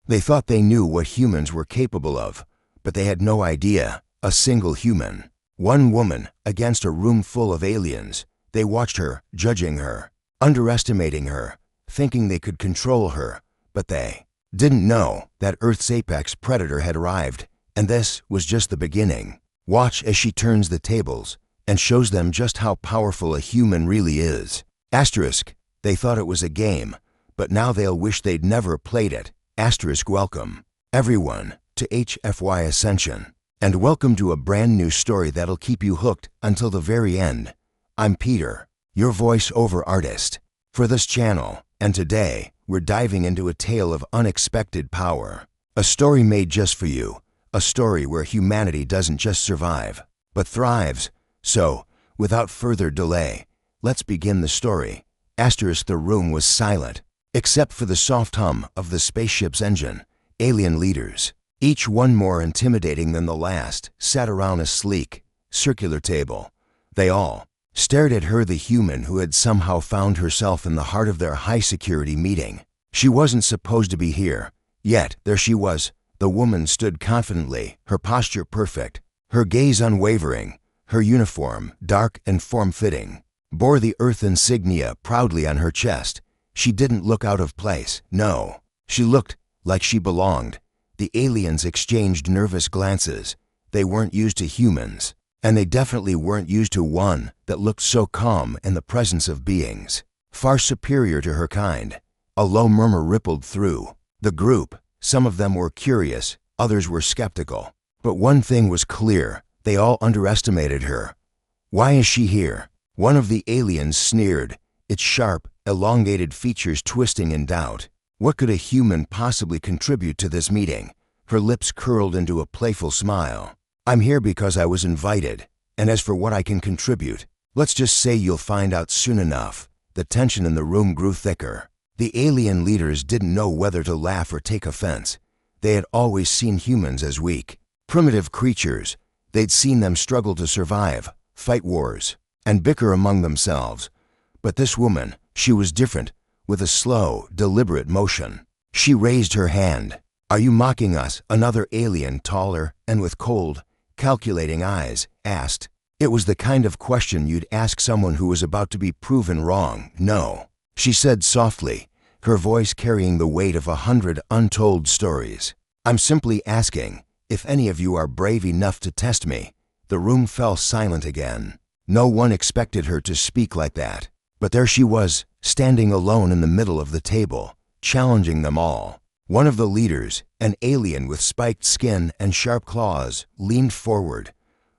They thought they knew what humans were capable of, but they had no idea. A single human, one woman against a room full of aliens. They watched her, judging her, underestimating her, thinking they could control her, but they didn't know that Earth's apex predator had arrived, and this was just the beginning. Watch as she turns the tables and shows them just how powerful a human really is. Asterisk, they thought it was a game, but now they'll wish they'd never played it. Asterisk, welcome, everyone, to HFY Ascension, and welcome to a brand new story that'll keep you hooked until the very end. I'm Peter, your voice-over artist for this channel, and today we're diving into a tale of unexpected power. A story made just for you, a story where humanity doesn't just survive, but thrives. So, without further delay, let's begin the story. Asterisk, the room was silent, except for the soft hum of the spaceship's engine. Alien leaders, each one more intimidating than the last, sat around a sleek, circular table. They all stared at her, the human who had somehow found herself in the heart of their high-security meeting. She wasn't supposed to be here, yet there she was. The woman stood confidently, her posture perfect, her gaze unwavering. Her uniform, dark and form-fitting, bore the Earth insignia proudly on her chest. She didn't look out of place, no. She looked like she belonged. The aliens exchanged nervous glances. They weren't used to humans, and they definitely weren't used to one that looked so calm in the presence of beings far superior to her kind. A low murmur rippled through the group. Some of them were curious, others were skeptical. But one thing was clear. They all underestimated her. Why is she here? One of the aliens sneered, its sharp, elongated features twisting in doubt. What could a human possibly contribute to this meeting? Her lips curled into a playful smile. I'm here because I was invited, and as for what I can contribute, let's just say you'll find out soon enough. The tension in the room grew thicker. The alien leaders didn't know whether to laugh or take offense. They had always seen humans as weak, primitive creatures. They'd seen them struggle to survive, fight wars, and bicker among themselves. But this woman, she was different. With a slow, deliberate motion, she raised her hand. Are you mocking us? Another alien, taller and with cold, calculating eyes, asked. It was the kind of question you'd ask someone who was about to be proven wrong. No, she said softly, her voice carrying the weight of 100 untold stories. I'm simply asking if any of you are brave enough to test me. The room fell silent again. No one expected her to speak like that. But there she was, standing alone in the middle of the table, challenging them all. One of the leaders, an alien with spiked skin and sharp claws, leaned forward.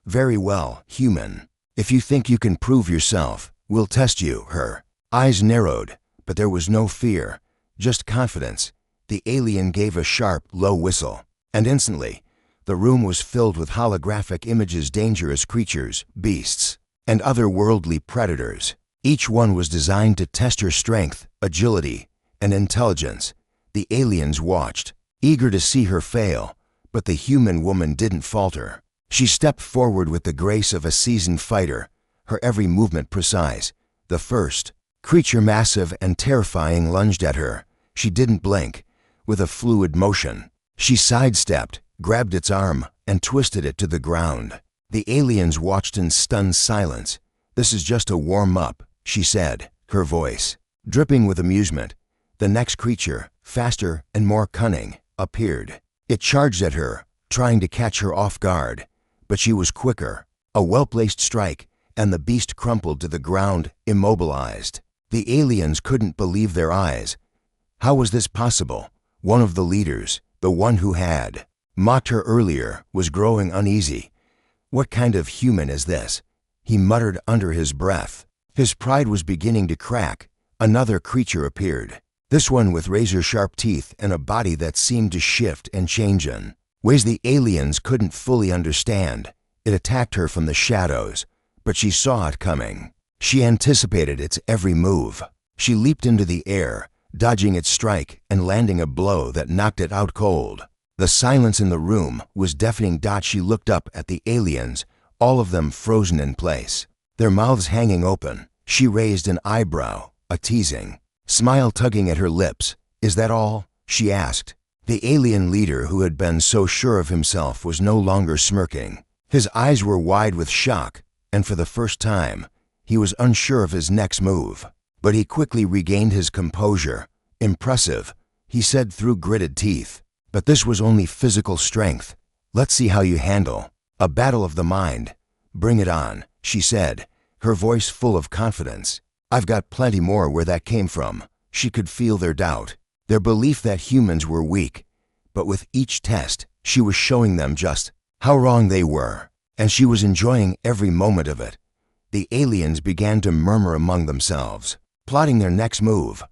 Very well, human. If you think you can prove yourself, we'll test you. Her eyes narrowed, but there was no fear, just confidence. The alien gave a sharp, low whistle, and instantly, the room was filled with holographic images, dangerous creatures, beasts, and otherworldly predators. Each one was designed to test her strength, agility, and intelligence. The aliens watched, eager to see her fail, but the human woman didn't falter. She stepped forward with the grace of a seasoned fighter, her every movement precise. The first creature, massive and terrifying, lunged at her. She didn't blink. With a fluid motion, she sidestepped, grabbed its arm, and twisted it to the ground. The aliens watched in stunned silence. This is just a warm-up, she said, her voice dripping with amusement. The next creature, faster and more cunning, appeared. It charged at her, trying to catch her off guard. But she was quicker. A well-placed strike, and the beast crumpled to the ground, immobilized. The aliens couldn't believe their eyes. How was this possible? One of the leaders, the one who had mocked her earlier, was growing uneasy. What kind of human is this? He muttered under his breath. His pride was beginning to crack. Another creature appeared. This one with razor-sharp teeth and a body that seemed to shift and change in ways the aliens couldn't fully understand. It attacked her from the shadows, but she saw it coming. She anticipated its every move. She leaped into the air, dodging its strike and landing a blow that knocked it out cold. The silence in the room was deafening. She looked up at the aliens, all of them frozen in place, their mouths hanging open. She raised an eyebrow, a teasing smile tugging at her lips. Is that all? She asked. The alien leader who had been so sure of himself was no longer smirking. His eyes were wide with shock, and for the first time, he was unsure of his next move. But he quickly regained his composure. "Impressive," he said through gritted teeth. "But this was only physical strength. Let's see how you handle a battle of the mind." "Bring it on," she said, her voice full of confidence. "I've got plenty more where that came from." She could feel their doubt, their belief that humans were weak. But with each test, she was showing them just how wrong they were, and she was enjoying every moment of it. The aliens began to murmur among themselves, plotting their next move.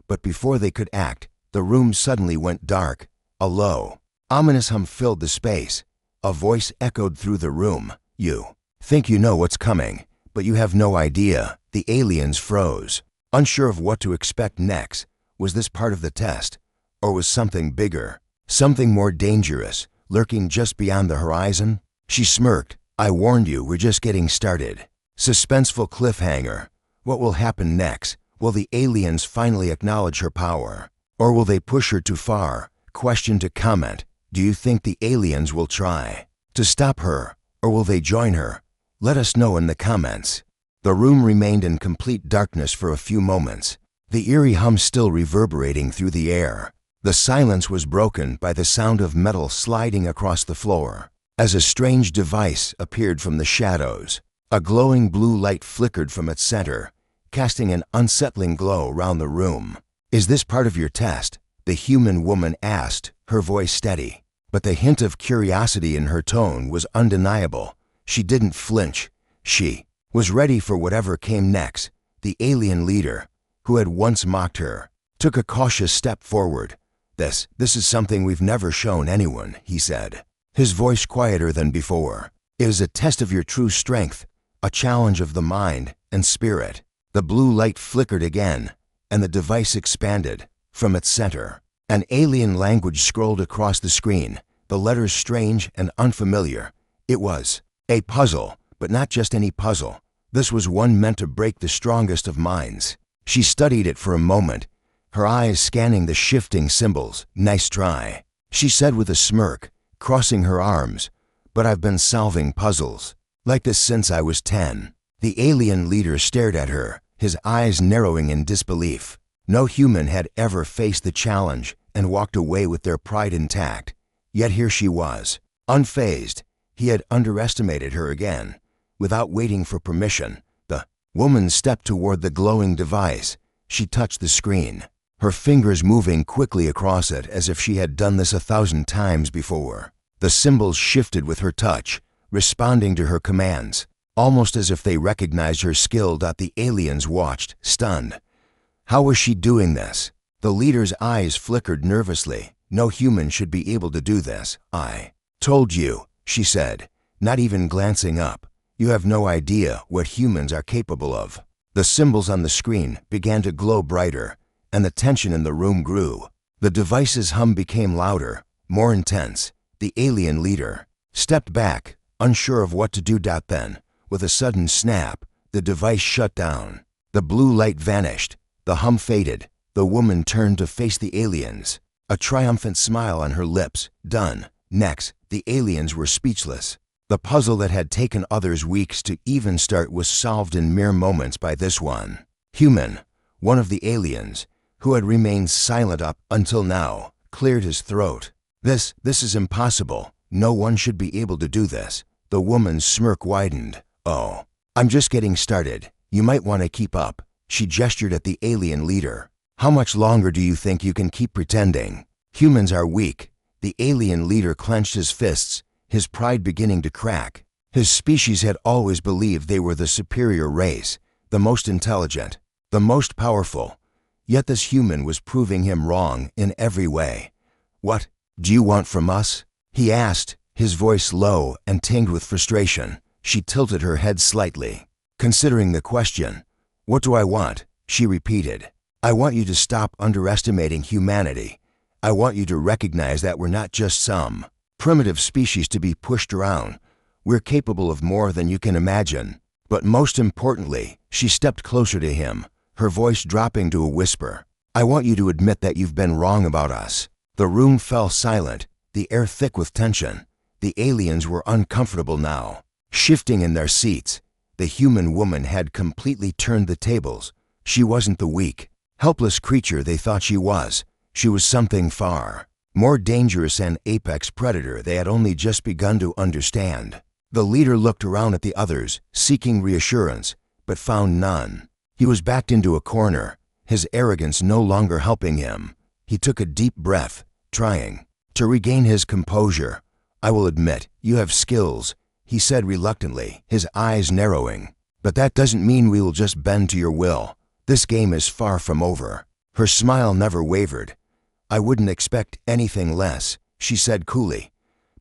But before they could act, the room suddenly went dark. A low, ominous hum filled the space. A voice echoed through the room. "You think you know what's coming, but you have no idea." The aliens froze, unsure of what to expect next. Was this part of the test? Or was something bigger, something more dangerous, lurking just beyond the horizon? She smirked. "I warned you, we're just getting started." Suspenseful cliffhanger. What will happen next? Will the aliens finally acknowledge her power? Or will they push her too far? Question to comment. Do you think the aliens will try to stop her? Or will they join her? Let us know in the comments. The room remained in complete darkness for a few moments, the eerie hum still reverberating through the air. The silence was broken by the sound of metal sliding across the floor, as a strange device appeared from the shadows. A glowing blue light flickered from its center, casting an unsettling glow around the room. "Is this part of your test?" the human woman asked, her voice steady. But the hint of curiosity in her tone was undeniable. She didn't flinch. She was ready for whatever came next. The alien leader, who had once mocked her, took a cautious step forward. This is something we've never shown anyone," he said, his voice quieter than before. "It is a test of your true strength, a challenge of the mind and spirit." The blue light flickered again, and the device expanded. From its center, an alien language scrolled across the screen, the letters strange and unfamiliar. It was a puzzle, but not just any puzzle. This was one meant to break the strongest of minds. She studied it for a moment, her eyes scanning the shifting symbols. "Nice try," she said with a smirk, crossing her arms. "But I've been solving puzzles like this since I was 10. The alien leader stared at her, his eyes narrowing in disbelief. No human had ever faced the challenge and walked away with their pride intact. Yet here she was, unfazed. He had underestimated her again. Without waiting for permission, the woman stepped toward the glowing device. She touched the screen, her fingers moving quickly across it as if she had done this 1,000 times before. The symbols shifted with her touch, responding to her commands, almost as if they recognized her skill. The aliens watched, stunned. How was she doing this? The leader's eyes flickered nervously. "No human should be able to do this." "I told you," she said, not even glancing up. "You have no idea what humans are capable of." The symbols on the screen began to glow brighter, and the tension in the room grew. The device's hum became louder, more intense. The alien leader stepped back, unsure of what to do. Then, with a sudden snap, the device shut down. The blue light vanished. The hum faded. The woman turned to face the aliens, a triumphant smile on her lips. Done. Next, the aliens were speechless. The puzzle that had taken others weeks to even start was solved in mere moments by this one. Human, one of the aliens, who had remained silent up until now, cleared his throat. This is impossible. No one should be able to do this." The woman's smirk widened. "Oh, I'm just getting started. You might want to keep up." She gestured at the alien leader. "How much longer do you think you can keep pretending? Humans are weak." The alien leader clenched his fists, his pride beginning to crack. His species had always believed they were the superior race, the most intelligent, the most powerful. Yet this human was proving him wrong in every way. "What do you want from us?" he asked, his voice low and tinged with frustration. She tilted her head slightly, considering the question. "What do I want?" she repeated. "I want you to stop underestimating humanity. I want you to recognize that we're not just some primitive species to be pushed around. We're capable of more than you can imagine." But most importantly, she stepped closer to him, her voice dropping to a whisper. "I want you to admit that you've been wrong about us. The room fell silent, the air thick with tension. The aliens were uncomfortable now, shifting in their seats. The human woman had completely turned the tables. She wasn't the weak, helpless creature they thought she was. She was something far more dangerous, an apex predator they had only just begun to understand. The leader looked around at the others, seeking reassurance, but found none. He was backed into a corner, his arrogance no longer helping him. He took a deep breath, trying to regain his composure. "I will admit, you have skills," he said reluctantly, his eyes narrowing. "But that doesn't mean we will just bend to your will. This game is far from over." Her smile never wavered. "I wouldn't expect anything less," she said coolly.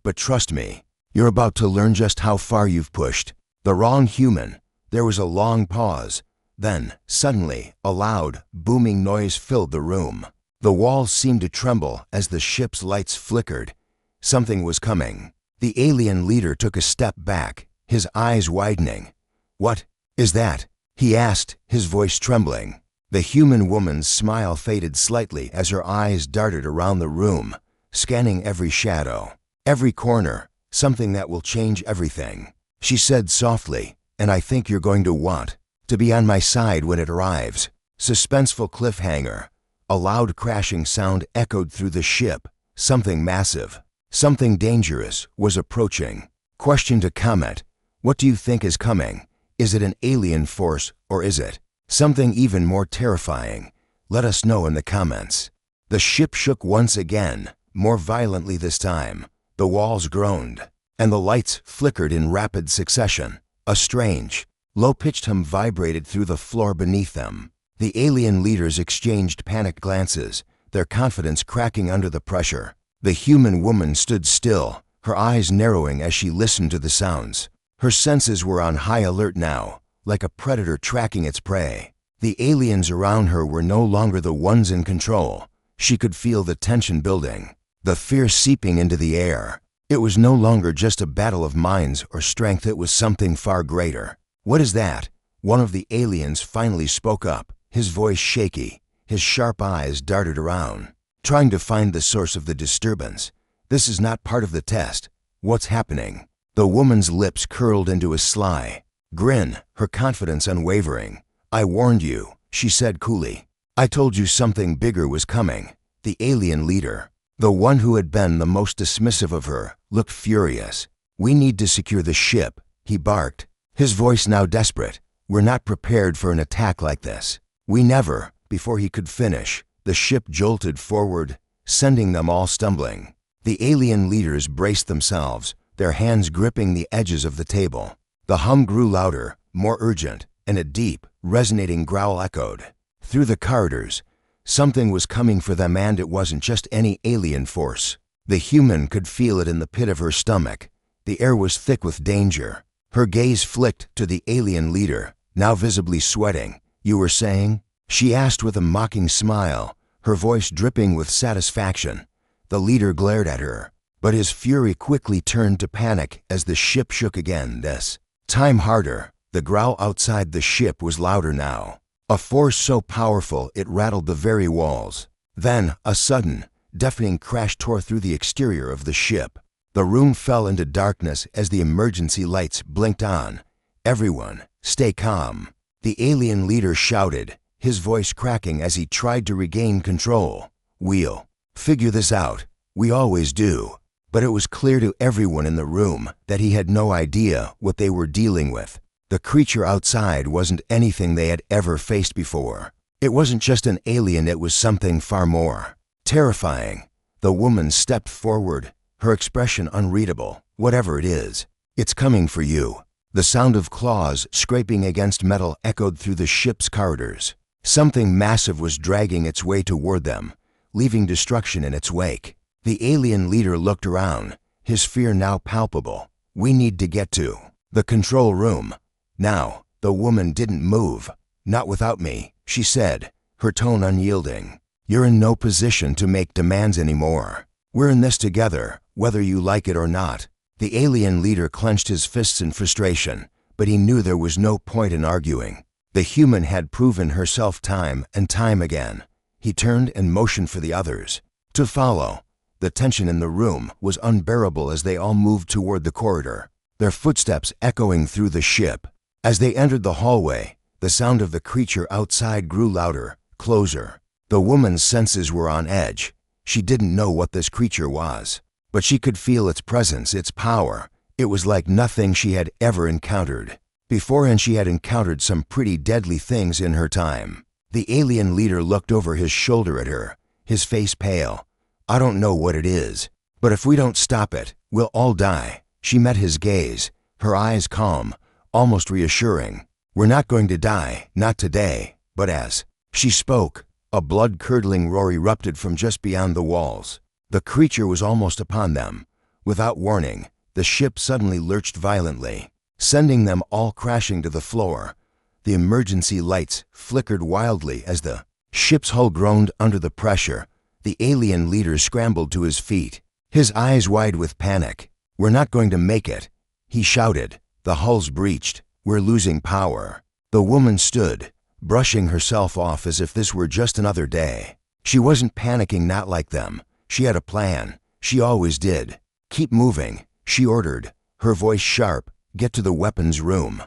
"But trust me, you're about to learn just how far you've pushed." The wrong human. There was a long pause. Then, suddenly, a loud, booming noise filled the room. The walls seemed to tremble as the ship's lights flickered. Something was coming. The alien leader took a step back, his eyes widening. "What is that?" he asked, his voice trembling. The human woman's smile faded slightly as her eyes darted around the room, scanning every shadow, every corner. "Something that will change everything," she said softly, "and I think you're going to want to be on my side when it arrives." Suspenseful cliffhanger. A loud crashing sound echoed through the ship. Something massive, something dangerous, was approaching. Question to comment. What do you think is coming? Is it an alien force, or is it something even more terrifying? Let us know in the comments. The ship shook once again, more violently this time. The walls groaned, and the lights flickered in rapid succession. A strange, low-pitched hum vibrated through the floor beneath them. The alien leaders exchanged panicked glances, their confidence cracking under the pressure. The human woman stood still, her eyes narrowing as she listened to the sounds. Her senses were on high alert now, like a predator tracking its prey. The aliens around her were no longer the ones in control. She could feel the tension building, the fear seeping into the air. It was no longer just a battle of minds or strength, it was something far greater. "What is that?" One of the aliens finally spoke up, his voice shaky. His sharp eyes darted around, trying to find the source of the disturbance. "This is not part of the test. What's happening?" The woman's lips curled into a sly grin, her confidence unwavering. "I warned you," she said coolly. "I told you something bigger was coming." The alien leader, the one who had been the most dismissive of her, looked furious. "We need to secure the ship," he barked, his voice now desperate. "We're not prepared for an attack like this." "We never." Before he could finish, the ship jolted forward, sending them all stumbling. The alien leaders braced themselves, their hands gripping the edges of the table. The hum grew louder, more urgent, and a deep, resonating growl echoed through the corridors. Something was coming for them, and it wasn't just any alien force. The human could feel it in the pit of her stomach. The air was thick with danger. Her gaze flicked to the alien leader, now visibly sweating. "You were saying?" she asked with a mocking smile, her voice dripping with satisfaction. The leader glared at her, but his fury quickly turned to panic as the ship shook again, this time harder. The growl outside the ship was louder now, a force so powerful it rattled the very walls. Then, a sudden, deafening crash tore through the exterior of the ship. The room fell into darkness as the emergency lights blinked on. "Everyone, stay calm," the alien leader shouted, his voice cracking as he tried to regain control. "We'll figure this out. We always do." But it was clear to everyone in the room that he had no idea what they were dealing with. The creature outside wasn't anything they had ever faced before. It wasn't just an alien, it was something far more terrifying. The woman stepped forward, her expression unreadable. "Whatever it is, it's coming for you." The sound of claws scraping against metal echoed through the ship's corridors. Something massive was dragging its way toward them, leaving destruction in its wake. The alien leader looked around, his fear now palpable. "We need to get to the control room now." The woman didn't move. "Not without me," she said, her tone unyielding. "You're in no position to make demands anymore. We're in this together, whether you like it or not." The alien leader clenched his fists in frustration, but he knew there was no point in arguing. The human had proven herself time and time again. He turned and motioned for the others to follow. The tension in the room was unbearable as they all moved toward the corridor, their footsteps echoing through the ship. As they entered the hallway, the sound of the creature outside grew louder, closer. The woman's senses were on edge. She didn't know what this creature was, but she could feel its presence, its power. It was like nothing she had ever encountered. Beforehand, she had encountered some pretty deadly things in her time. The alien leader looked over his shoulder at her, his face pale. "I don't know what it is, but if we don't stop it, we'll all die." She met his gaze, her eyes calm, almost reassuring. "We're not going to die, not today." But as she spoke, a blood-curdling roar erupted from just beyond the walls. The creature was almost upon them. Without warning, the ship suddenly lurched violently, sending them all crashing to the floor. The emergency lights flickered wildly as the ship's hull groaned under the pressure. The alien leader scrambled to his feet, his eyes wide with panic. "We're not going to make it," he shouted. "The hull's breached. We're losing power." The woman stood, brushing herself off as if this were just another day. She wasn't panicking, not like them. She had a plan. She always did. "Keep moving," she ordered, her voice sharp. "Get to the weapons room.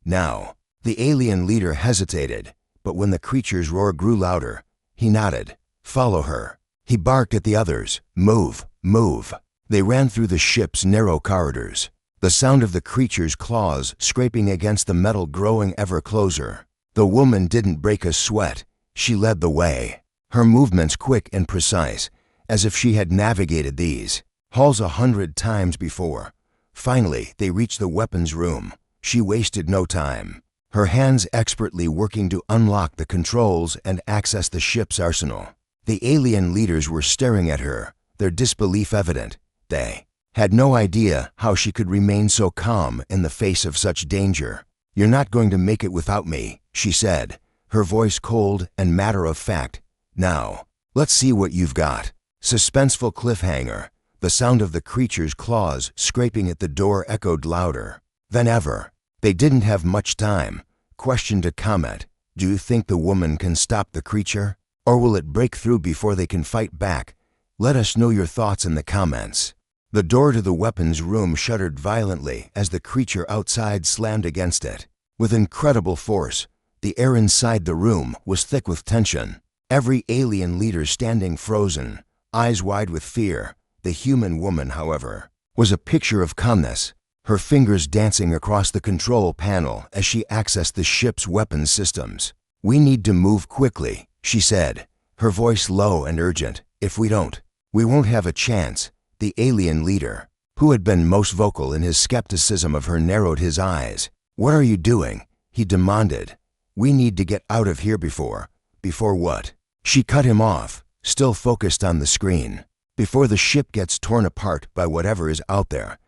Now." The alien leader hesitated, but when the creature's roar grew louder, he nodded. "Follow her." He barked at the others. "Move, move." They ran through the ship's narrow corridors, the sound of the creature's claws scraping against the metal growing ever closer. The woman didn't break a sweat. She led the way, her movements quick and precise, as if she had navigated these halls 100 times before. Finally, they reached the weapons room. She wasted no time, her hands expertly working to unlock the controls and access the ship's arsenal. The alien leaders were staring at her, their disbelief evident. They had no idea how she could remain so calm in the face of such danger. "You're not going to make it without me," she said, her voice cold and matter-of-fact. "Now, let's see what you've got." Suspenseful cliffhanger. The sound of the creature's claws scraping at the door echoed louder than ever. They didn't have much time. Question to comment. "Do you think the woman can stop the creature? Or will it break through before they can fight back?" Let us know your thoughts in the comments. The door to the weapons room shuddered violently as the creature outside slammed against it. With incredible force, the air inside the room was thick with tension. Every alien leader standing frozen, eyes wide with fear. The human woman, however, was a picture of calmness, her fingers dancing across the control panel as she accessed the ship's weapons systems. "We need to move quickly," she said, her voice low and urgent. "If we don't, we won't have a chance." The alien leader, who had been most vocal in his skepticism of her, narrowed his eyes. "What are you doing?" he demanded. "We need to get out of here before." "Before what?" She cut him off, still focused on the screen. "Before the ship gets torn apart by whatever is out there.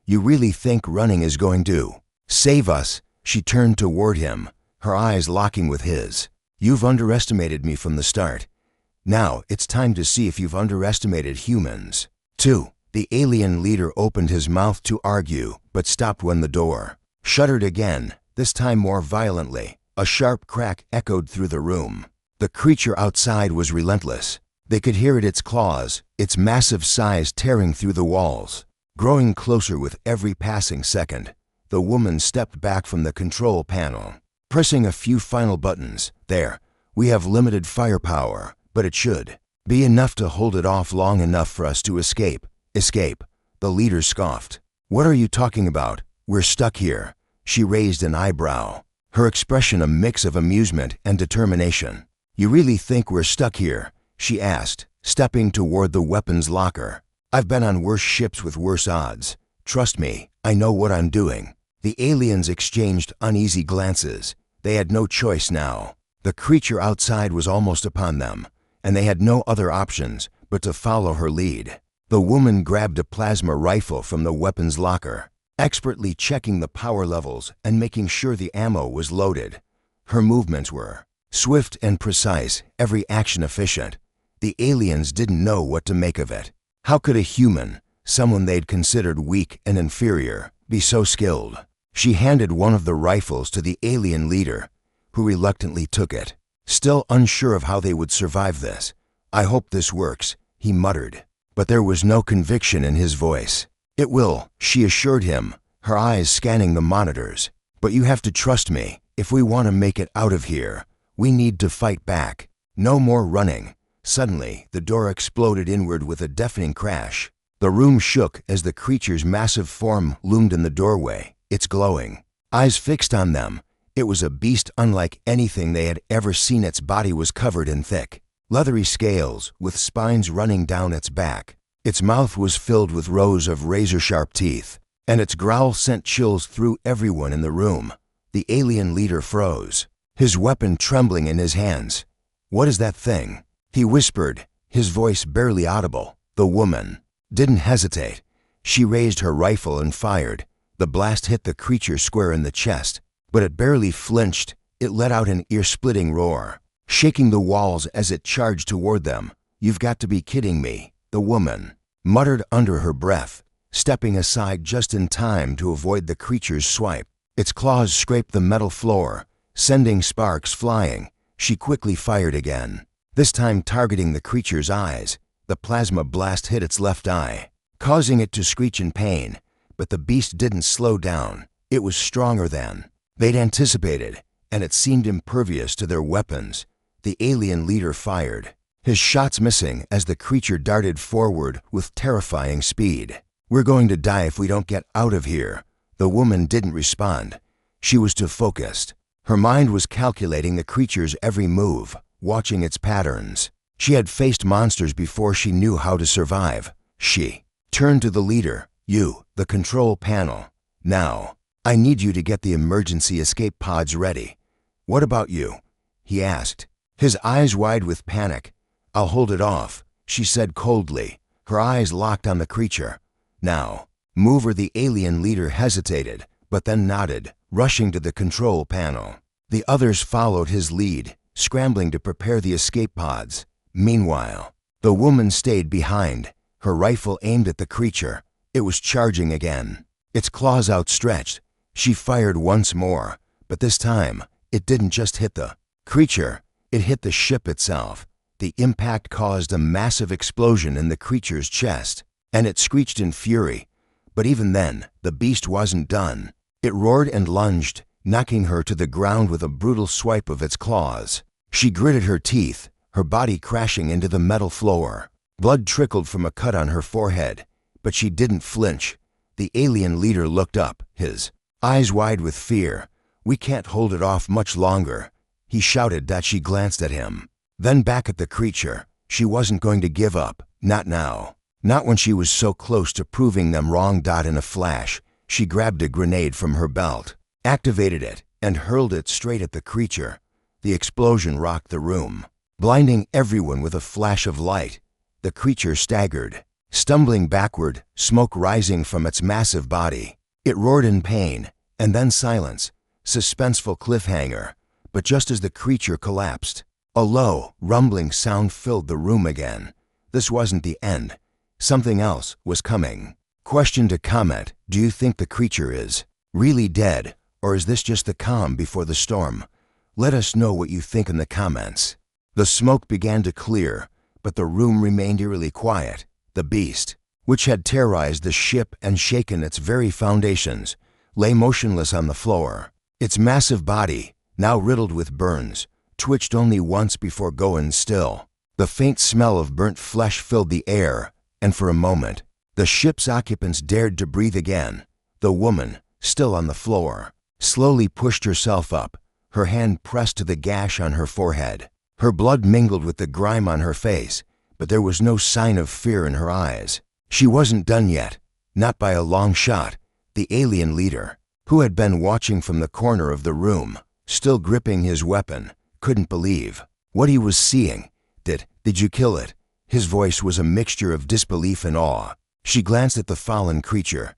You really think running is going to save us?" She turned toward him, her eyes locking with his. "You've underestimated me from the start. Now it's time to see if you've underestimated humans, too." The alien leader opened his mouth to argue, but stopped when the door shuddered again, this time more violently. A sharp crack echoed through the room. The creature outside was relentless. They could hear it, its claws, its massive size tearing through the walls, growing closer with every passing second. The woman stepped back from the control panel, pressing a few final buttons. "There, we have limited firepower, but it should be enough to hold it off long enough for us to escape." "Escape?" the leader scoffed. "What are you talking about? We're stuck here." She raised an eyebrow, her expression a mix of amusement and determination. "You really think we're stuck here?" she asked, stepping toward the weapons locker. "I've been on worse ships with worse odds. Trust me, I know what I'm doing." The aliens exchanged uneasy glances. They had no choice now. The creature outside was almost upon them, and they had no other options but to follow her lead. The woman grabbed a plasma rifle from the weapons locker, expertly checking the power levels and making sure the ammo was loaded. Her movements were swift and precise, every action efficient. The aliens didn't know what to make of it. How could a human, someone they'd considered weak and inferior, be so skilled? She handed one of the rifles to the alien leader, who reluctantly took it, still unsure of how they would survive this. "I hope this works," he muttered. but there was no conviction in his voice. "It will," she assured him, her eyes scanning the monitors. "But you have to trust me. If we want to make it out of here, we need to fight back. No more running." Suddenly, the door exploded inward with a deafening crash. The room shook as the creature's massive form loomed in the doorway, its glowing eyes fixed on them. It was a beast unlike anything they had ever seen. Its body was covered in thick, leathery scales, with spines running down its back. Its mouth was filled with rows of razor-sharp teeth, and its growl sent chills through everyone in the room. The alien leader froze, his weapon trembling in his hands. "What is that thing?" he whispered, his voice barely audible. The woman didn't hesitate. She raised her rifle and fired. The blast hit the creature square in the chest, but it barely flinched. It let out an ear-splitting roar, shaking the walls as it charged toward them. "You've got to be kidding me," the woman muttered under her breath, stepping aside just in time to avoid the creature's swipe. Its claws scraped the metal floor, sending sparks flying. She quickly fired again, this time targeting the creature's eyes. The plasma blast hit its left eye, causing it to screech in pain, but the beast didn't slow down. It was stronger than they'd anticipated, and it seemed impervious to their weapons. The alien leader fired, his shots missing as the creature darted forward with terrifying speed. "We're going to die if we don't get out of here." The woman didn't respond. She was too focused. Her mind was calculating the creature's every move, watching its patterns. She had faced monsters before. She knew how to survive. She turned to the leader. "You, the control panel. Now, I need you to get the emergency escape pods ready." "What about you?" he asked, his eyes wide with panic. "I'll hold it off," she said coldly, her eyes locked on the creature. "Now, move." Or the alien leader hesitated, but then nodded, rushing to the control panel. The others followed his lead, scrambling to prepare the escape pods. Meanwhile, the woman stayed behind, her rifle aimed at the creature. It was charging again, its claws outstretched. She fired once more, but this time, it didn't just hit the creature, it hit the ship itself. The impact caused a massive explosion in the creature's chest, and it screeched in fury. But even then, the beast wasn't done. It roared and lunged, knocking her to the ground with a brutal swipe of its claws. She gritted her teeth, her body crashing into the metal floor. Blood trickled from a cut on her forehead, but she didn't flinch. The alien leader looked up, his eyes wide with fear. "We can't hold it off much longer," he shouted as she glanced at him, then back at the creature. She wasn't going to give up, not now. Not when she was so close to proving them wrong. In a flash, she grabbed a grenade from her belt, activated it, and hurled it straight at the creature. The explosion rocked the room, blinding everyone with a flash of light. The creature staggered, stumbling backward, smoke rising from its massive body. It roared in pain, and then silence, suspenseful cliffhanger. But just as the creature collapsed, a low, rumbling sound filled the room again. This wasn't the end. Something else was coming. Question to comment: do you think the creature is really dead, or is this just the calm before the storm? Let us know what you think in the comments. The smoke began to clear, but the room remained eerily quiet. The beast, which had terrorized the ship and shaken its very foundations, lay motionless on the floor. Its massive body, now riddled with burns, twitched only once before going still. The faint smell of burnt flesh filled the air, and for a moment, the ship's occupants dared to breathe again. The woman, still on the floor, slowly pushed herself up, her hand pressed to the gash on her forehead. Her blood mingled with the grime on her face, but there was no sign of fear in her eyes. She wasn't done yet, not by a long shot. The alien leader, who had been watching from the corner of the room, still gripping his weapon, couldn't believe what he was seeing. Did you kill it?" His voice was a mixture of disbelief and awe. She glanced at the fallen creature,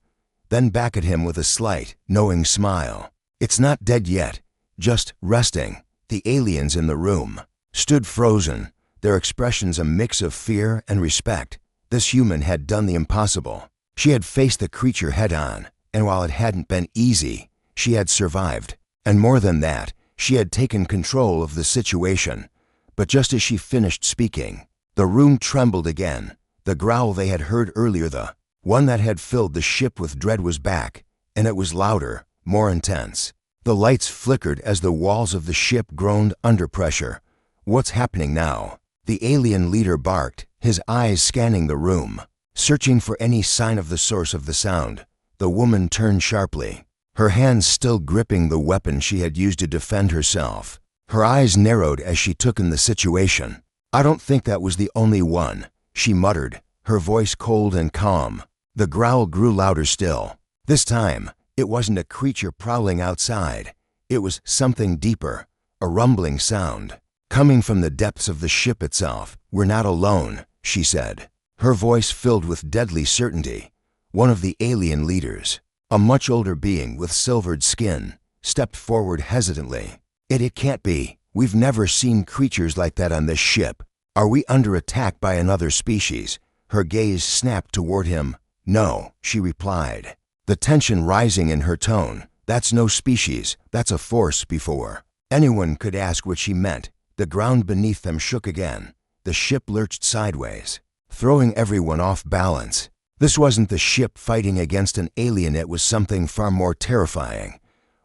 then back at him with a slight, knowing smile. "It's not dead yet, just resting." The aliens in the room stood frozen, their expressions a mix of fear and respect. This human had done the impossible. She had faced the creature head-on, and while it hadn't been easy, she had survived. And more than that, she had taken control of the situation. But just as she finished speaking, the room trembled again. The growl they had heard earlier, the one that had filled the ship with dread, was back, and it was louder, more intense. The lights flickered as the walls of the ship groaned under pressure. "What's happening now?" the alien leader barked, his eyes scanning the room, searching for any sign of the source of the sound. The woman turned sharply, her hands still gripping the weapon she had used to defend herself. Her eyes narrowed as she took in the situation. "I don't think that was the only one," she muttered, her voice cold and calm. The growl grew louder still. This time, it wasn't a creature prowling outside. It was something deeper, a rumbling sound, coming from the depths of the ship itself. "We're not alone," she said, her voice filled with deadly certainty. One of the alien leaders, a much older being with silvered skin, stepped forward hesitantly. It can't be. We've never seen creatures like that on this ship. Are we under attack by another species?" Her gaze snapped toward him. "No," she replied, the tension rising in her tone. "That's no species, that's a force." Before anyone could ask what she meant, the ground beneath them shook again. The ship lurched sideways, throwing everyone off balance. This wasn't the ship fighting against an alien, it was something far more terrifying.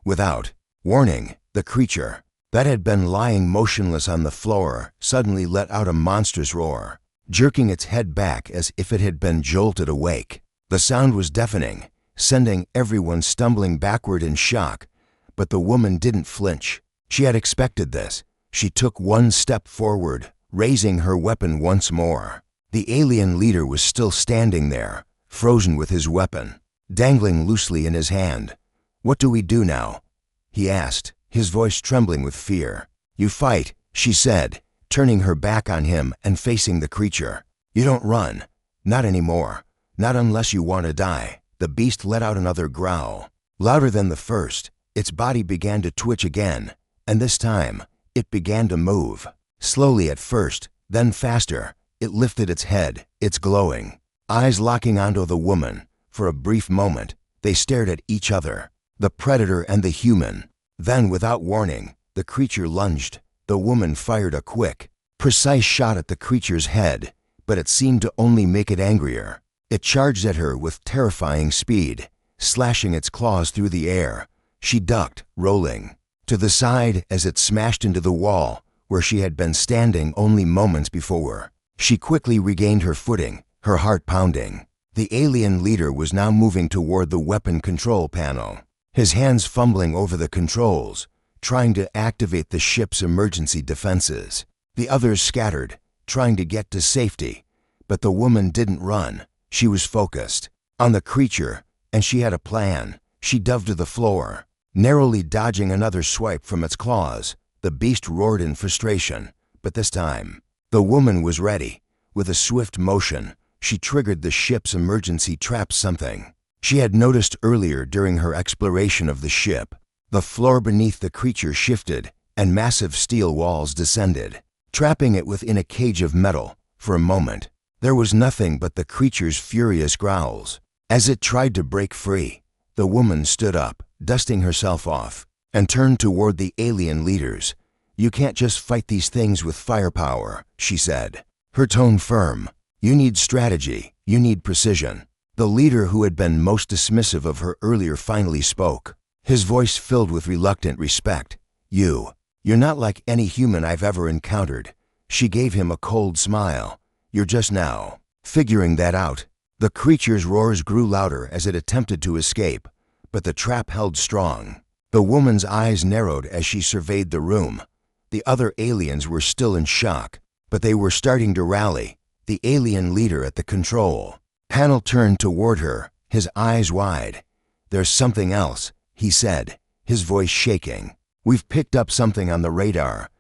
Without warning, the creature that had been lying motionless on the floor suddenly let out a monstrous roar, jerking its head back as if it had been jolted awake. The sound was deafening, sending everyone stumbling backward in shock, but the woman didn't flinch. She had expected this. She took one step forward, raising her weapon once more. The alien leader was still standing there, frozen with his weapon dangling loosely in his hand. "What do we do now?" he asked, his voice trembling with fear. "You fight," she said, turning her back on him and facing the creature. "You don't run. Not anymore. Not unless you want to die." The beast let out another growl, louder than the first. Its body began to twitch again, and this time, it began to move. Slowly at first, then faster. It lifted its head, its glowing eyes locking onto the woman. For a brief moment, they stared at each other, the predator and the human. Then, without warning, the creature lunged. The woman fired a quick, precise shot at the creature's head, but it seemed to only make it angrier. It charged at her with terrifying speed, slashing its claws through the air. She ducked, rolling to the side as it smashed into the wall where she had been standing only moments before. She quickly regained her footing, her heart pounding. The alien leader was now moving toward the weapon control panel, his hands fumbling over the controls, trying to activate the ship's emergency defenses. The others scattered, trying to get to safety, but the woman didn't run. She was focused on the creature, and she had a plan. She dove to the floor, narrowly dodging another swipe from its claws. The beast roared in frustration, but this time, the woman was ready. With a swift motion, she triggered the ship's emergency trap, something she had noticed earlier during her exploration of the ship. The floor beneath the creature shifted, and massive steel walls descended, trapping it within a cage of metal. For a moment, there was nothing but the creature's furious growls. As it tried to break free, the woman stood up, dusting herself off, and turned toward the alien leaders. "You can't just fight these things with firepower," she said, her tone firm. "You need strategy, you need precision." The leader, who had been most dismissive of her earlier, finally spoke, his voice filled with reluctant respect. You're not like any human I've ever encountered." She gave him a cold smile. "You're just now figuring that out." The creature's roars grew louder as it attempted to escape, but the trap held strong. The woman's eyes narrowed as she surveyed the room. The other aliens were still in shock, but they were starting to rally. The alien leader at the control panel turned toward her, his eyes wide. "There's something else," he said, his voice shaking. "We've picked up something on the radar.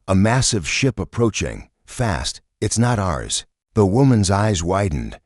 A massive ship approaching, fast. It's not ours." The woman's eyes widened.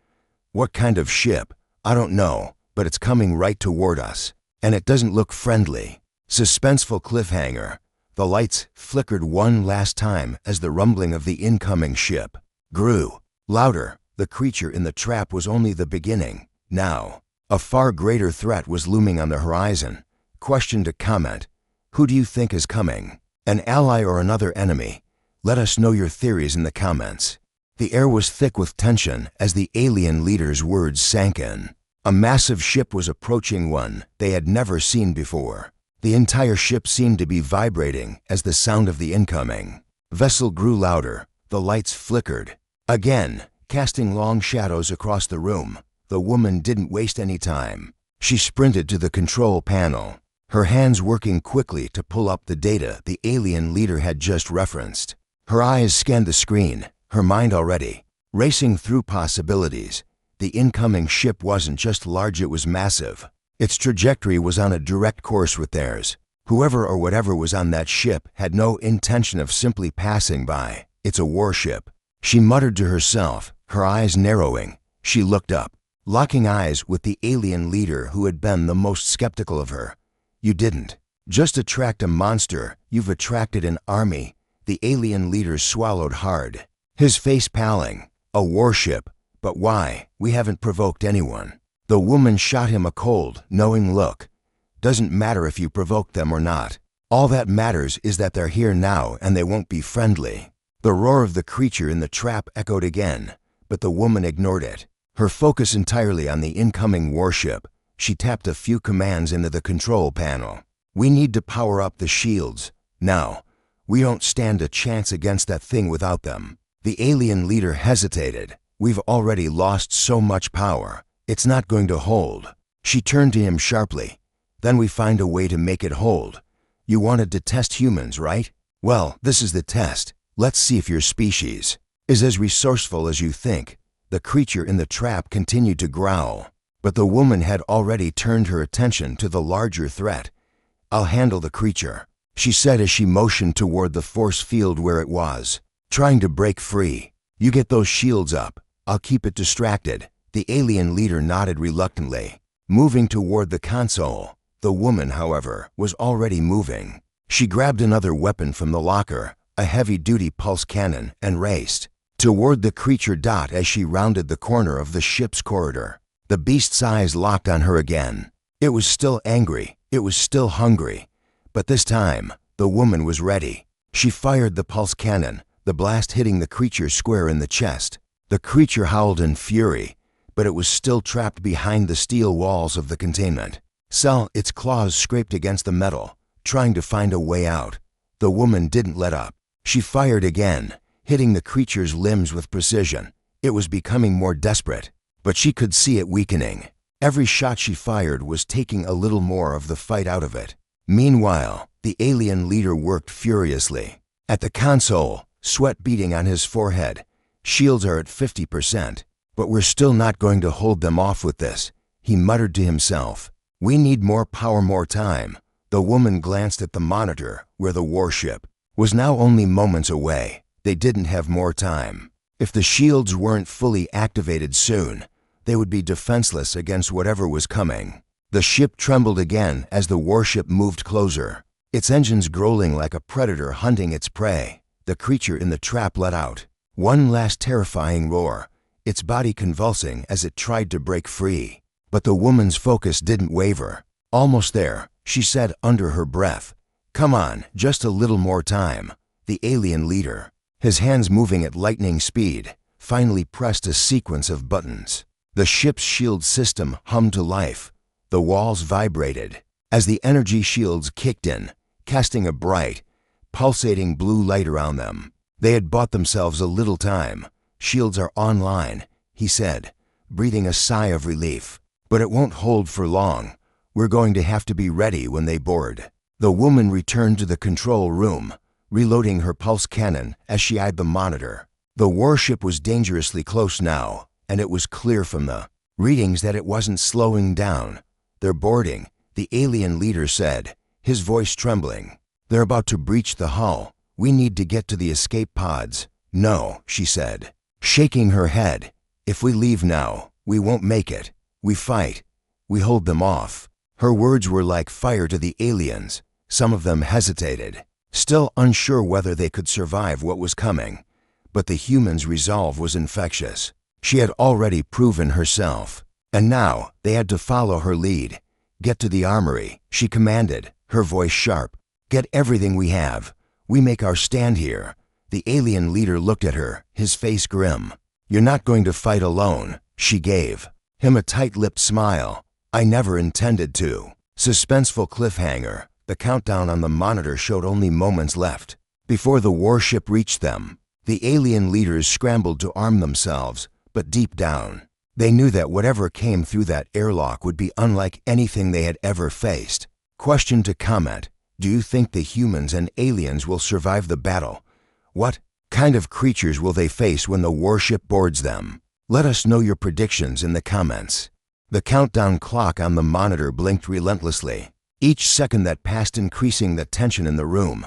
"What kind of ship?" "I don't know, but it's coming right toward us. And it doesn't look friendly." Suspenseful cliffhanger. The lights flickered one last time as the rumbling of the incoming ship grew louder. The creature in the trap was only the beginning. Now, a far greater threat was looming on the horizon. Question to comment. Who do you think is coming? An ally or another enemy? Let us know your theories in the comments. The air was thick with tension as the alien leader's words sank in. A massive ship was approaching, one they had never seen before. The entire ship seemed to be vibrating as the sound of the incoming vessel grew louder. The lights flickered again, casting long shadows across the room. The woman didn't waste any time. She sprinted to the control panel, her hands working quickly to pull up the data the alien leader had just referenced. Her eyes scanned the screen, her mind already racing through possibilities. The incoming ship wasn't just large, it was massive. Its trajectory was on a direct course with theirs. Whoever or whatever was on that ship had no intention of simply passing by. It's a warship, she muttered to herself, her eyes narrowing. She looked up, locking eyes with the alien leader who had been the most skeptical of her. You didn't just attract a monster, you've attracted an army. The alien leader swallowed hard, his face paling. A warship? But why? We haven't provoked anyone. The woman shot him a cold, knowing look. Doesn't matter if you provoked them or not. All that matters is that they're here now and they won't be friendly. The roar of the creature in the trap echoed again, but the woman ignored it, her focus entirely on the incoming warship. She tapped a few commands into the control panel. We need to power up the shields. Now. We don't stand a chance against that thing without them. The alien leader hesitated. We've already lost so much power. It's not going to hold. She turned to him sharply. Then we find a way to make it hold. You wanted to test humans, right? Well, this is the test. Let's see if your species is as resourceful as you think. The creature in the trap continued to growl, but the woman had already turned her attention to the larger threat. I'll handle the creature, she said as she motioned toward the force field where it was trying to break free. You get those shields up. I'll keep it distracted. The alien leader nodded reluctantly, moving toward the console. The woman, however, was already moving. She grabbed another weapon from the locker, a heavy-duty pulse cannon, and raced toward the creature. As she rounded the corner of the ship's corridor, the beast's eyes locked on her again. It was still angry, it was still hungry, but this time, the woman was ready. She fired the pulse cannon, the blast hitting the creature square in the chest. The creature howled in fury, but it was still trapped behind the steel walls of the containment cell. Its claws scraped against the metal, trying to find a way out. The woman didn't let up. She fired again, hitting the creature's limbs with precision. It was becoming more desperate, but she could see it weakening. Every shot she fired was taking a little more of the fight out of it. Meanwhile, the alien leader worked furiously at the console, sweat beading on his forehead. Shields are at 50%, but we're still not going to hold them off with this, he muttered to himself. We need more power, more time. The woman glanced at the monitor where the warship was now only moments away. They didn't have more time. If the shields weren't fully activated soon, they would be defenseless against whatever was coming. The ship trembled again as the warship moved closer, its engines growling like a predator hunting its prey. The creature in the trap let out one last terrifying roar, its body convulsing as it tried to break free. But the woman's focus didn't waver. Almost there, she said under her breath. Come on, just a little more time. The alien leader, his hands moving at lightning speed, finally pressed a sequence of buttons. The ship's shield system hummed to life. The walls vibrated as the energy shields kicked in, casting a bright, pulsating blue light around them. They had bought themselves a little time. Shields are online, he said, breathing a sigh of relief. But it won't hold for long. We're going to have to be ready when they board. The woman returned to the control room, reloading her pulse cannon as she eyed the monitor. The warship was dangerously close now, and it was clear from the readings that it wasn't slowing down. They're boarding, the alien leader said, his voice trembling. They're about to breach the hull. We need to get to the escape pods. No, she said, shaking her head. If we leave now, we won't make it. We fight. We hold them off. Her words were like fire to the aliens. Some of them hesitated, still unsure whether they could survive what was coming. But the human's resolve was infectious. She had already proven herself, and now they had to follow her lead. Get to the armory, she commanded, her voice sharp. Get everything we have. We make our stand here. The alien leader looked at her, his face grim. "You're not going to fight alone," she gave him a tight-lipped smile. "I never intended to." Suspenseful cliffhanger. The countdown on the monitor showed only moments left before the warship reached them. The alien leaders scrambled to arm themselves, but deep down, they knew that whatever came through that airlock would be unlike anything they had ever faced. Question to comment: do you think the humans and aliens will survive the battle? What kind of creatures will they face when the warship boards them? Let us know your predictions in the comments. The countdown clock on the monitor blinked relentlessly, each second that passed increasing the tension in the room.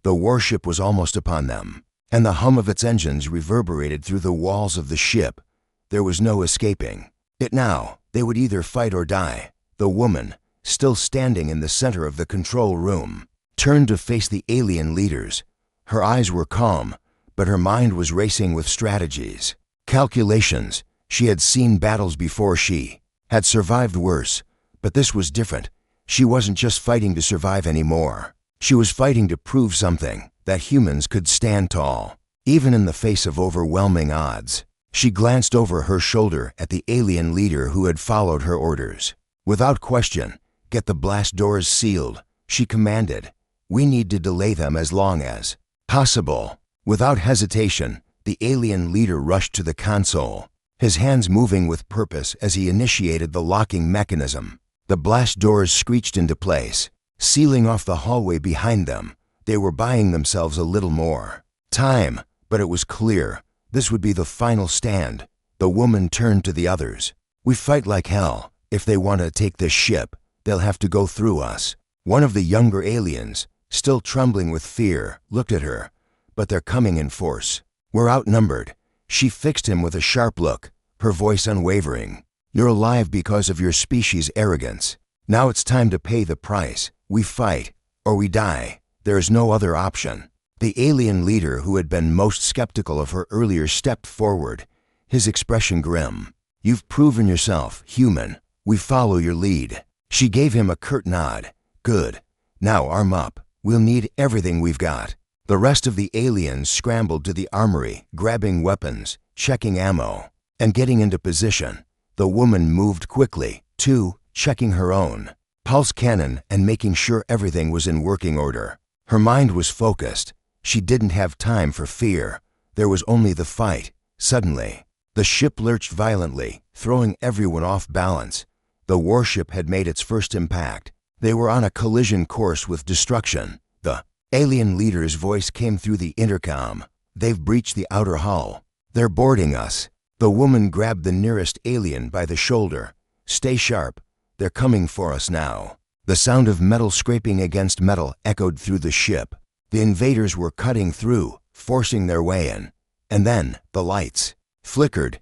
The warship was almost upon them, and the hum of its engines reverberated through the walls of the ship. There was no escaping it now. They would either fight or die. The woman, still standing in the center of the control room, turned to face the alien leaders. Her eyes were calm, but her mind was racing with strategies, calculations. She had seen battles before. She had survived worse, but this was different. She wasn't just fighting to survive anymore. She was fighting to prove something, that humans could stand tall, even in the face of overwhelming odds. She glanced over her shoulder at the alien leader who had followed her orders. Without question, "Get the blast doors sealed," she commanded. "We need to delay them as long as possible." Without hesitation, the alien leader rushed to the console, his hands moving with purpose as he initiated the locking mechanism. The blast doors screeched into place, sealing off the hallway behind them. They were buying themselves a little more time, but it was clear this would be the final stand. The woman turned to the others. "We fight like hell. If they want to take this ship, they'll have to go through us." One of the younger aliens, still trembling with fear, looked at her. "But they're coming in force. We're outnumbered." She fixed him with a sharp look, her voice unwavering. "You're alive because of your species' arrogance. Now it's time to pay the price. We fight, or we die. There is no other option." The alien leader, who had been most skeptical of her earlier, stepped forward, his expression grim. "You've proven yourself, human. We follow your lead." She gave him a curt nod. "Good. Now arm up. We'll need everything we've got." The rest of the aliens scrambled to the armory, grabbing weapons, checking ammo, and getting into position. The woman moved quickly, too, checking her own pulse cannon and making sure everything was in working order. Her mind was focused. She didn't have time for fear. There was only the fight. Suddenly, the ship lurched violently, throwing everyone off balance. The warship had made its first impact. They were on a collision course with destruction. The alien leader's voice came through the intercom. "They've breached the outer hull. They're boarding us." The woman grabbed the nearest alien by the shoulder. "Stay sharp. They're coming for us now." The sound of metal scraping against metal echoed through the ship. The invaders were cutting through, forcing their way in. And then the lights flickered.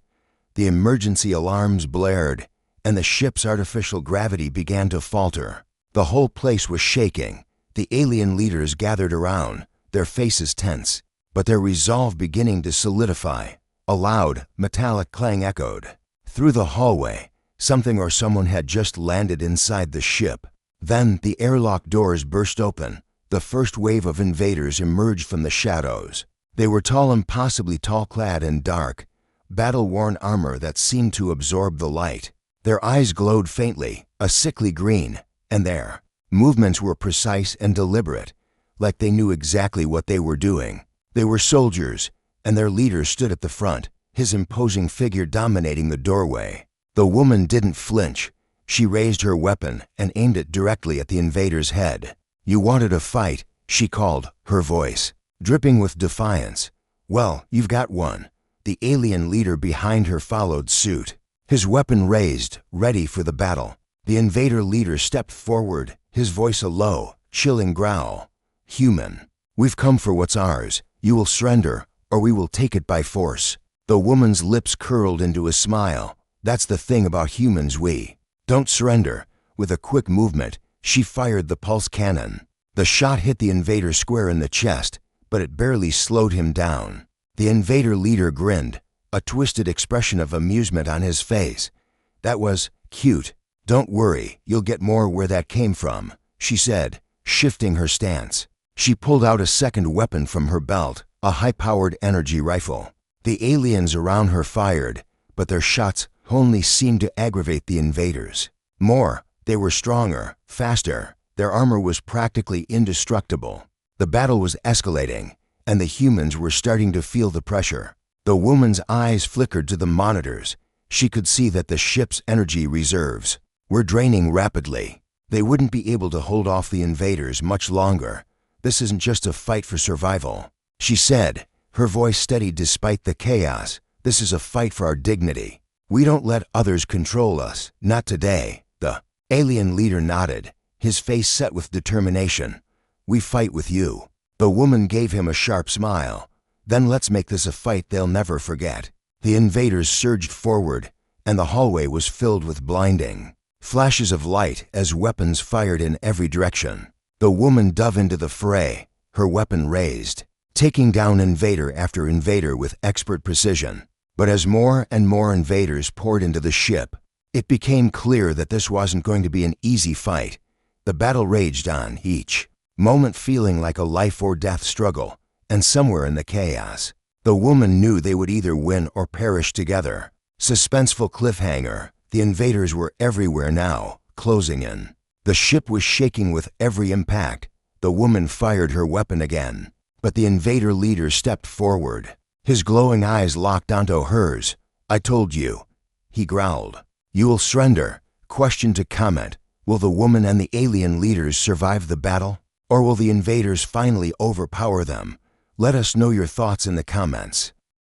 The emergency alarms blared, and the ship's artificial gravity began to falter. The whole place was shaking. The alien leaders gathered around, their faces tense, but their resolve beginning to solidify. A loud, metallic clang echoed through the hallway. Something or someone had just landed inside the ship. Then the airlock doors burst open. The first wave of invaders emerged from the shadows. They were tall, impossibly tall, clad in dark, battle-worn armor that seemed to absorb the light. Their eyes glowed faintly, a sickly green, and their movements were precise and deliberate, like they knew exactly what they were doing. They were soldiers, and their leader stood at the front, his imposing figure dominating the doorway. The woman didn't flinch. She raised her weapon and aimed it directly at the invader's head. "You wanted a fight," she called, her voice dripping with defiance. "Well, you've got one." The alien leader behind her followed suit, his weapon raised, ready for the battle. The invader leader stepped forward, his voice a low, chilling growl. "Human, we've come for what's ours. You will surrender, or we will take it by force." The woman's lips curled into a smile. "That's the thing about humans, we don't surrender." With a quick movement, she fired the pulse cannon. The shot hit the invader square in the chest, but it barely slowed him down. The invader leader grinned, a twisted expression of amusement on his face. "That was cute. Don't worry, you'll get more where that came from," she said, shifting her stance. She pulled out a second weapon from her belt, a high-powered energy rifle. The aliens around her fired, but their shots only seemed to aggravate the invaders. More, they were stronger, faster. Their armor was practically indestructible. The battle was escalating, and the humans were starting to feel the pressure. The woman's eyes flickered to the monitors. She could see that the ship's energy reserves were draining rapidly. They wouldn't be able to hold off the invaders much longer. This isn't just a fight for survival, she said, her voice steady despite the chaos. This is a fight for our dignity. We don't let others control us, not today. The alien leader nodded, his face set with determination. We fight with you. The woman gave him a sharp smile. Then let's make this a fight they'll never forget. The invaders surged forward, and the hallway was filled with blinding flashes of light as weapons fired in every direction. The woman dove into the fray, her weapon raised, taking down invader after invader with expert precision. But as more and more invaders poured into the ship, it became clear that this wasn't going to be an easy fight. The battle raged on, each moment feeling like a life-or-death struggle, and somewhere in the chaos, the woman knew they would either win or perish together. Suspenseful cliffhanger. The invaders were everywhere now, closing in. The ship was shaking with every impact. The woman fired her weapon again, but the invader leader stepped forward. His glowing eyes locked onto hers. I told you, he growled. You'll surrender. Question to comment. Will the woman and the alien leaders survive the battle? Or will the invaders finally overpower them? Let us know your thoughts in the comments.